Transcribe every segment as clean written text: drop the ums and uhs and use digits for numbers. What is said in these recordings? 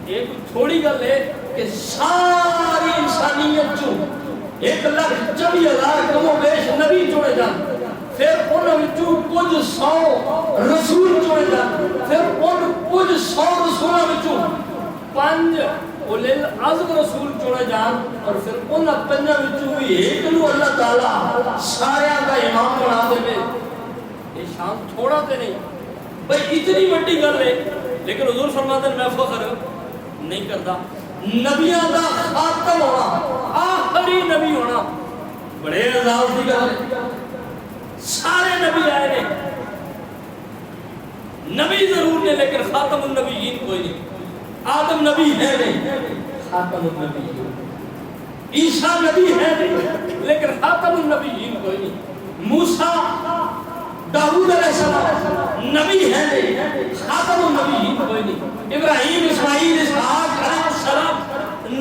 ایک تھوڑی گل ہے کہ ساری انسانیت چوں 1,24,000 کم و بیش نبی چنے جان، پھر انہوں وچوں کچھ 100 رسول چنے جان، پھر ان کچھ 100 رسولوں وچوں 5 اولل العزم رسول چنے جان، اور پھر ان 5 وچوں بھی ایک نو اللہ تعالیٰ سارے کا امام بنا دے۔ یہ شان تھوڑا تے نہیں بھئی، اتنی بڑی گل ہے، لیکن حضور فرماتے ہیں میں فخر نہیں کرتا۔ نبیاں دا خاتم ہونا، آخری نبی ہونا بڑے اعزاز کی گل ہے۔ سارے نبی آئے نے، نبی ضرور نے لیکن خاتم النبیین کوئی نہیں۔ آدم نبی ہے نہیں، خاتم النبیین۔ عیسیٰ نبی ہے نہیں لیکن خاتم النبیین کوئی نہیں۔ موسیٰ داؤد علیہ السلام نبی ہے نہیں، خاتم النبیین کوئی نہیں۔ ابراہیم اسماعیل اسحاق علیہ السلام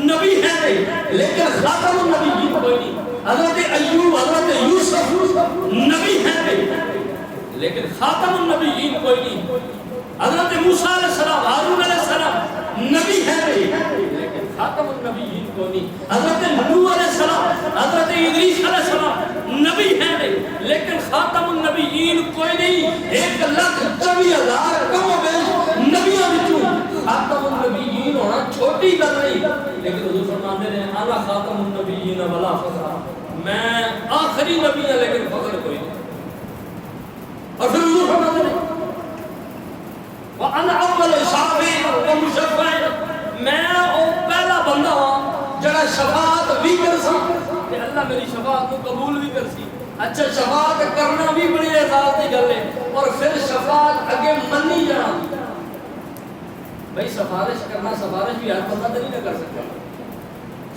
نبی ہے نہیں لیکن خاتم النبیین کوئی نہیں۔ حضرت ایوب، حضرت یوسف نبی ہے نہیں لیکن خاتم النبیین کوئی نہیں۔ حضرت موسیٰ علیہ السلام، ہارون علیہ السلام نبی ہے نہیں لیکن خاتم النبیین کوئی نہیں۔ حضرت نوح علیہ السلام، حضرت ادریس علیہ السلام نبی ہے نہیں لیکن خاتم النبیین کوئی نہیں۔ 1,24,000 کم و بیش نبیوں وچوں خاتم النبیین ہونا چھوٹی گل نہیں، لیکن حضور فرماتے ہیں انا خاتم النبیین ولا فخر، میں آخری نبی ہوں لیکن فخر کوئی نہیں۔ اور پھر حضور فرماتے ہیں وَأَنَا أَوَّلُ شَافِعٍ وَمُشَفَّعٍ، میں وہ پہلا بندہ ہوں جڑا شفاعت بھی کر سکتا کہ اللہ میری شفاعت کو قبول بھی کر سی۔ اچھا، شفاعت کرنا بھی بڑی اعزاز کی گل ہے، اور پھر شفاعت اگے منی جانا۔ بھائی سفارش کرنا، سفارش بھی ہر بندہ تو نہیں کر سکتا،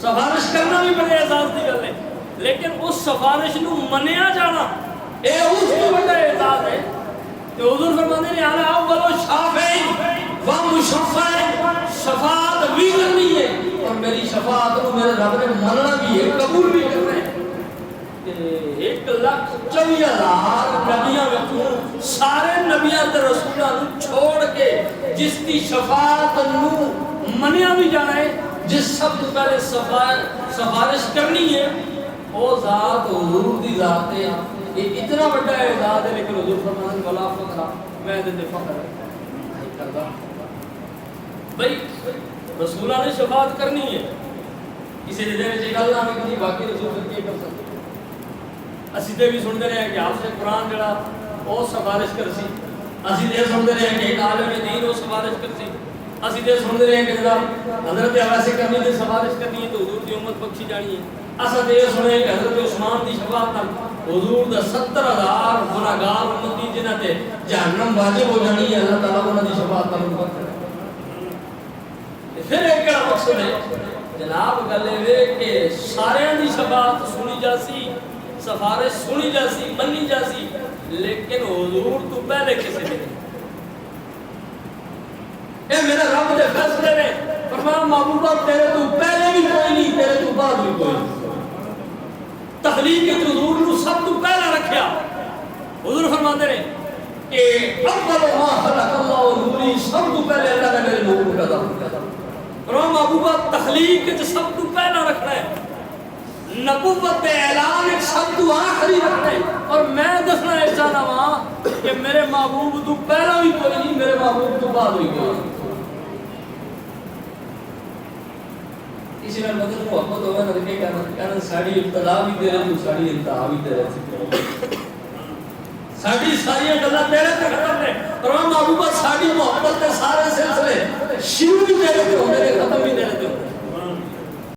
سفارش کرنا بھی بڑے اعزاز کی گل ہے، لیکن اس سفارش نو منیا جانا اے اس کو بڑا اعزاز ہے کہ حضور فرماتے ہیں انا اول شافع و مشفع، شفاعت بھی کرنی ہے اور میری شفاعت کو میرے رب نے مننا بھی ہے، قبول بھی کرنا ہے۔ 1,24,000 نبیاں وچوں سارے نبیاں تے رسولاں نوں چھوڑ کے جس کی شفاعت نوں منیا بھی جانا ہے، جس سب تو پہلے سفارش کرنی ہے، وہ ذات حضور دی ذات ہے۔ یہ اتنا بڑا اعزاز ہے، لیکن حضور فرماتے ہیں ولا فخر، میں دے فخر نہیں کرتا۔ بھائی رسولہ نے شفاعت کرنی ہے، کسی نے دے وچ گل نہ ہوئی، باقی رسول کی کر سکتے۔ اسی تے بھی سنتے رہے ہیں کہ حافظ قرآن جڑا وہ سفارش کر سی، اسی تے سنتے رہے ہیں کہ ایک عالم دین وہ سفارش کر سی، اسی تے سنتے رہے ہیں کہ حضرت عباس کرنی تے سفارش کرنی ہے تو حضور دی امت بخشی جانی ہے۔ اصل تے یہ سنے کہ حضرت عثمان دی شفاعت نال حضور دا 70,000 گناہگار امتی جنہاں تے جہنم واجب ہو جانی ہے، اللہ تعالیٰ انہاں دی شفاعت قبول کرے۔ پھر ایک مقصد ہے جناب گل یہ کہ سارے دی شفاعت سنی جاسی، سفارش سنی جاسی، منی جاسی، لیکن حضور تو پہلے کسے نے اے میرے رب دے فیصلے نے فرمایا محبوبہ تیرے تو پہلے بھی کوئی نہیں، تیرے تو بعد بھی کوئی نہیں۔ تخلیق کے حضور نے سب تو پہلا رکھیا۔ حضور فرماتے ہیں کہ اول ما خلق اللہ نوری، سب تو پہلے اللہ نے میرے نور کو پیدا کیا۔ فرمایا محبوبہ تخلیق کے سب تو پہلا رکھنا ہے، نبوت اعلان ایک سب تو آخری رکھنا ہے، اور میں دسنا ہے چاہنا وہاں کہ میرے محبوب تو پہلا بھی کوئی نہیں، میرے محبوب تو بعد بھی کوئی نہیں۔ اسی میں مدد محبت ہوگا نبی کہنا ساڑی ابتدا بھی تیرے تو ساڑی انتہا بھی تیرے سے، ساڑی ساری گلہ تیرے تے ختم ہے۔ فرمان محبوبہ ساڑی محبت تے